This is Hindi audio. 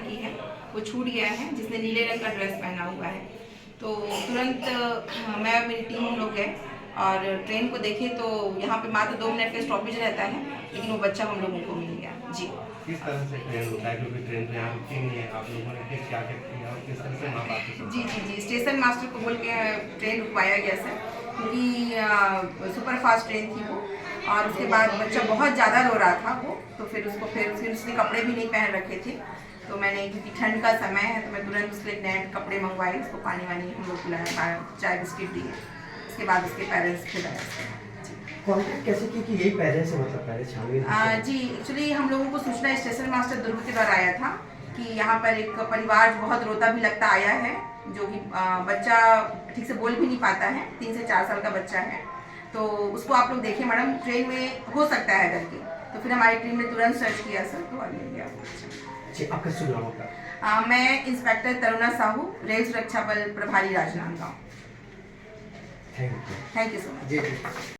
की है वो छूट गया है, जिसने नीले रंग का ड्रेस पहना हुआ है। तो तुरंत मैं और मेरी टीम हम लोग गए और ट्रेन को देखे तो यहाँ पे मात्र 2 मिनट का स्टॉपेज रहता है, लेकिन वो बच्चा हम लोगों को मिल गया। जी, किस तरह से ट्रेन रुका है, क्योंकि ट्रेन तो यहाँ रुकी नहीं है, आप लोगों ने फिर क्या क्या किया और किस तरह से वहाँ बात की? जी, स्टेशन मास्टर को बोल के ट्रेन रुकवाया गया सर, क्योंकि सुपर फास्ट ट्रेन थी वो। और उसके बाद बच्चा बहुत ज़्यादा रो रहा था वो, तो फिर उसने कपड़े भी नहीं पहन रखे थे। तो मैंने, क्योंकि ठंड का समय है, तो मैं तुरंत उसके लिए नए कपड़े मंगवाए, उसको पानी वानी हम लोग पिलाया, चाय बिस्किट दिए। उसके बाद उसके पेरेंट्स खिलाया उसको। कॉन्टेक्ट कैसे की कि यही पेरेंट्स है, मतलब पेरेंट्स छानबीन? जी, एक्चुअली हम लोगों को सूचना स्टेशन मास्टर दुर्ग के द्वारा आया था कि यहाँ पर एक परिवार बहुत रोता भी लगता आया है, जो कि बच्चा ठीक से बोल भी नहीं पाता है, 3 से 4 साल का बच्चा है। तो उसको आप लोग देखिए मैडम, ट्रेन में हो सकता है करके। तो फिर हमारी टीम ने तुरंत सर्च किया सर, तो मिल गया वो बच्चा। आपका शुभ नाम होगा? मैं इंस्पेक्टर तरुणा साहू, रेल सुरक्षा बल प्रभारी Rajnandgaon. Thank you. Thank you so much. Ji.